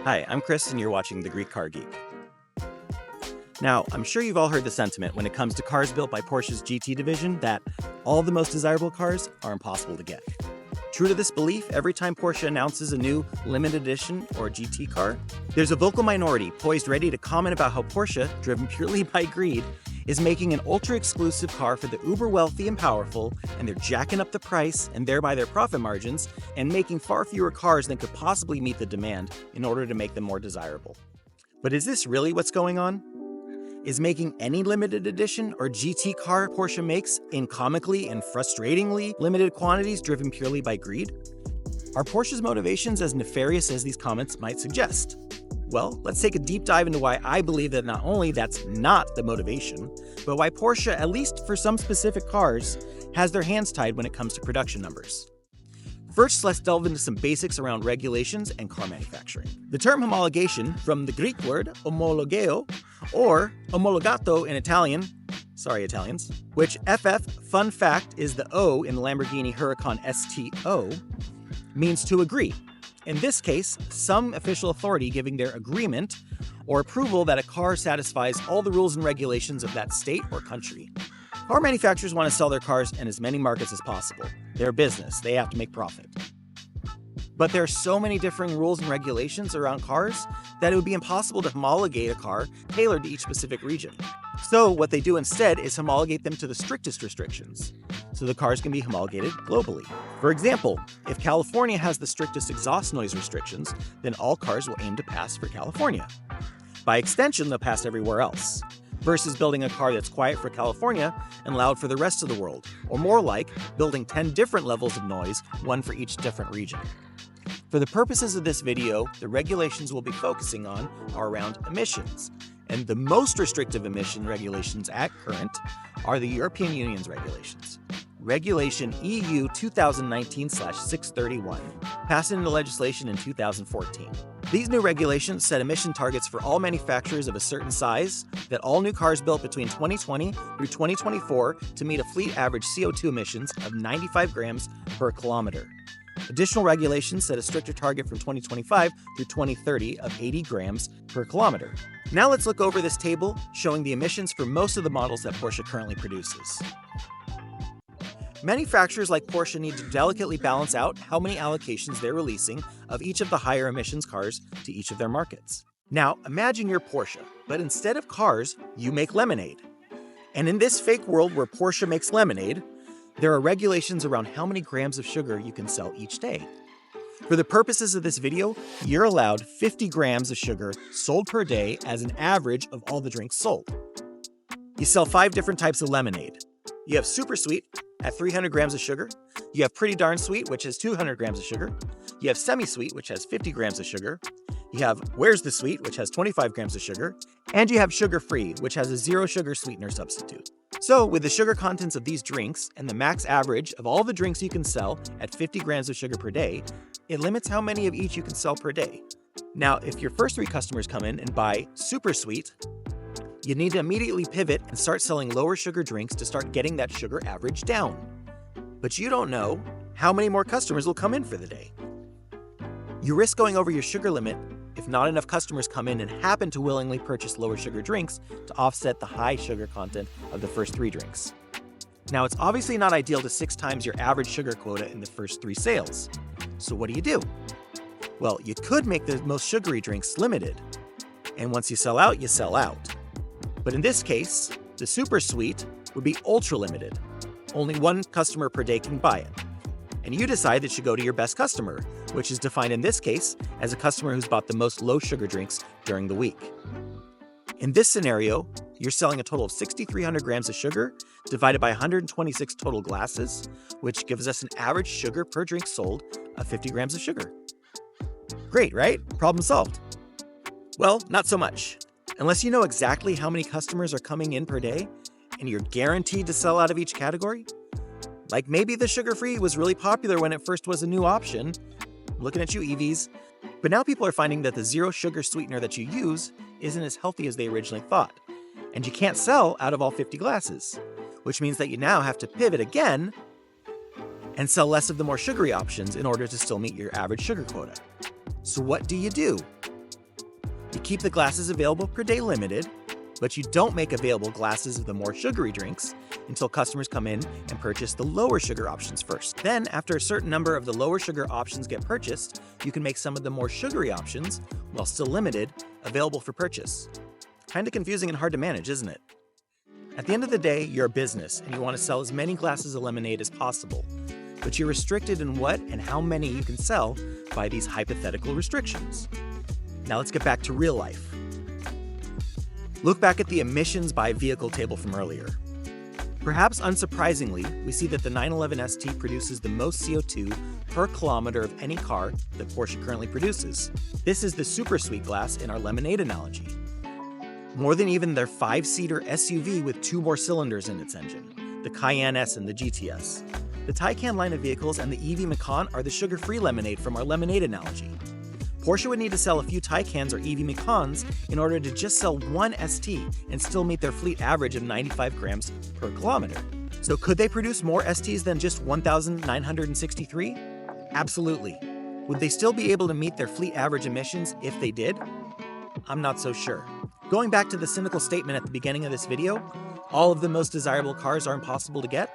Hi, I'm Chris and you're watching The Greek Car Geek. Now, I'm sure you've all heard the sentiment when it comes to cars built by Porsche's GT division that all the most desirable cars are impossible to get. True to this belief, every time Porsche announces a new limited edition or GT car, there's a vocal minority poised ready to comment about how Porsche, driven purely by greed, is making an ultra-exclusive car for the uber-wealthy and powerful, and they're jacking up the price and thereby their profit margins and making far fewer cars than could possibly meet the demand in order to make them more desirable. But is this really what's going on? Is making any limited edition or GT car Porsche makes in comically and frustratingly limited quantities driven purely by greed? Are Porsche's motivations as nefarious as these comments might suggest? Well, let's take a deep dive into why I believe that not only that's not the motivation, but why Porsche, at least for some specific cars, has their hands tied when it comes to production numbers. First, let's delve into some basics around regulations and car manufacturing. The term homologation, from the Greek word homologeo, or omologato in Italian, sorry Italians, which fun fact is the O in the Lamborghini Huracan STO, means to agree. In this case, some official authority giving their agreement or approval that a car satisfies all the rules and regulations of that state or country. Car manufacturers want to sell their cars in as many markets as possible. They're a business, they have to make profit. But there are so many differing rules and regulations around cars that it would be impossible to homologate a car tailored to each specific region. So what they do instead is homologate them to the strictest restrictions, so the cars can be homologated globally. For example, if California has the strictest exhaust noise restrictions, then all cars will aim to pass for California. By extension, they'll pass everywhere else, versus building a car that's quiet for California and loud for the rest of the world, or more like building 10 different levels of noise, one for each different region. For the purposes of this video, the regulations we'll be focusing on are around emissions, and the most restrictive emission regulations at current are the European Union's regulations. Regulation EU 2019/631, passed into legislation in 2014. These new regulations set emission targets for all manufacturers of a certain size that all new cars built between 2020 through 2024 to meet a fleet average CO2 emissions of 95 grams per kilometer. Additional regulations set a stricter target from 2025 through 2030 of 80 grams per kilometer. Now let's look over this table showing the emissions for most of the models that Porsche currently produces. Manufacturers like Porsche need to delicately balance out how many allocations they're releasing of each of the higher emissions cars to each of their markets. Now, imagine you're Porsche, but instead of cars, you make lemonade. And in this fake world where Porsche makes lemonade, there are regulations around how many grams of sugar you can sell each day. For the purposes of this video, you're allowed 50 grams of sugar sold per day as an average of all the drinks sold. You sell 5 different types of lemonade. You have super sweet at 300 grams of sugar. You have pretty darn sweet, which has 200 grams of sugar. You have semi-sweet, which has 50 grams of sugar. You have Where's the Sweet, which has 25 grams of sugar. And you have sugar-free, which has a zero sugar sweetener substitute. So with the sugar contents of these drinks and the max average of all the drinks you can sell at 50 grams of sugar per day, it limits how many of each you can sell per day. Now, if your first 3 customers come in and buy super sweet, you need to immediately pivot and start selling lower sugar drinks to start getting that sugar average down. But you don't know how many more customers will come in for the day. You risk going over your sugar limit if not enough customers come in and happen to willingly purchase lower sugar drinks to offset the high sugar content of the first 3 drinks. Now, it's obviously not ideal to 6 times your average sugar quota in the first 3 sales. So what do? Well, you could make the most sugary drinks limited, and once you sell out, you sell out. But in this case, the super sweet would be ultra limited. Only 1 customer per day can buy it. And you decide that you go to your best customer, which is defined in this case as a customer who's bought the most low sugar drinks during the week. In this scenario, you're selling a total of 6,300 grams of sugar divided by 126 total glasses, which gives us an average sugar per drink sold of 50 grams of sugar. Great, right? Problem solved. Well, not so much. Unless you know exactly how many customers are coming in per day, and you're guaranteed to sell out of each category. Like maybe the sugar-free was really popular when it first was a new option. Looking at you, EVs. But now people are finding that the zero sugar sweetener that you use isn't as healthy as they originally thought. And you can't sell out of all 50 glasses, which means that you now have to pivot again and sell less of the more sugary options in order to still meet your average sugar quota. So what do? You keep the glasses available per day limited, but you don't make available glasses of the more sugary drinks until customers come in and purchase the lower sugar options first. Then, after a certain number of the lower sugar options get purchased, you can make some of the more sugary options, while still limited, available for purchase. Kinda confusing and hard to manage, isn't it? At the end of the day, you're a business and you want to sell as many glasses of lemonade as possible, but you're restricted in what and how many you can sell by these hypothetical restrictions. Now let's get back to real life. Look back at the emissions by vehicle table from earlier. Perhaps unsurprisingly, we see that the 911 ST produces the most CO2 per kilometer of any car that Porsche currently produces. This is the super sweet glass in our lemonade analogy. More than even their 5-seater SUV with 2 more cylinders in its engine, the Cayenne S and the GTS. The Taycan line of vehicles and the EV Macan are the sugar-free lemonade from our lemonade analogy. Porsche would need to sell a few Taycans or EV Macans in order to just sell one ST and still meet their fleet average of 95 grams per kilometer. So could they produce more STs than just 1,963? Absolutely. Would they still be able to meet their fleet average emissions if they did? I'm not so sure. Going back to the cynical statement at the beginning of this video, all of the most desirable cars are impossible to get.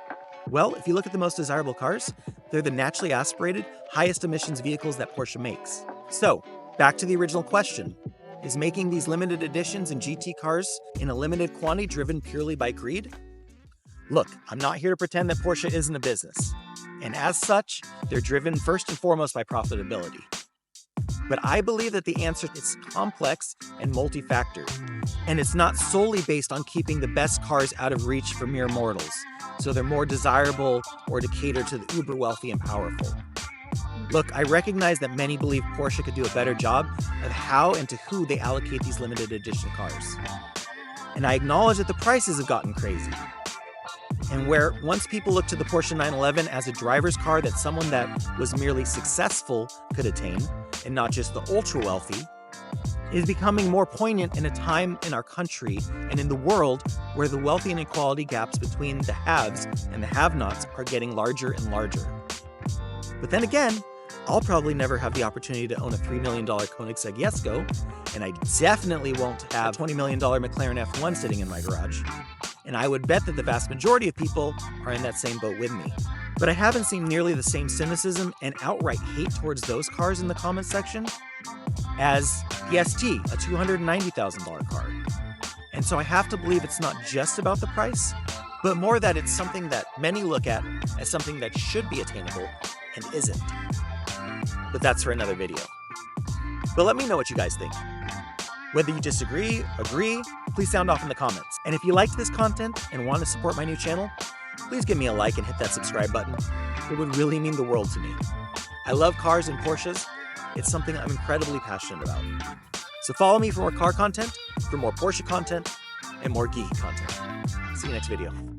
Well, if you look at the most desirable cars, they're the naturally aspirated, highest emissions vehicles that Porsche makes. So, back to the original question. Is making these limited editions and GT cars in a limited quantity driven purely by greed? Look, I'm not here to pretend that Porsche isn't a business. And as such, they're driven first and foremost by profitability. But I believe that the answer is complex and multi-factored. And it's not solely based on keeping the best cars out of reach for mere mortals, so they're more desirable or to cater to the uber wealthy and powerful. Look, I recognize that many believe Porsche could do a better job of how and to who they allocate these limited edition cars. And I acknowledge that the prices have gotten crazy. And where once people looked to the Porsche 911 as a driver's car that someone that was merely successful could attain, and not just the ultra-wealthy, is becoming more poignant in a time in our country and in the world where the wealthy inequality gaps between the haves and the have-nots are getting larger and larger. But then again, I'll probably never have the opportunity to own a $3 million Koenigsegg Jesko, and I definitely won't have a $20 million McLaren F1 sitting in my garage. And I would bet that the vast majority of people are in that same boat with me. But I haven't seen nearly the same cynicism and outright hate towards those cars in the comments section as the ST, a $290,000 car. And so I have to believe it's not just about the price, but more that it's something that many look at as something that should be attainable and isn't. But that's for another video. But let me know what you guys think. Whether you disagree, agree, please sound off in the comments. And if you liked this content and want to support my new channel, please give me a like and hit that subscribe button. It would really mean the world to me. I love cars and Porsches. It's something I'm incredibly passionate about. So follow me for more car content, for more Porsche content, and more geeky content. See you next video.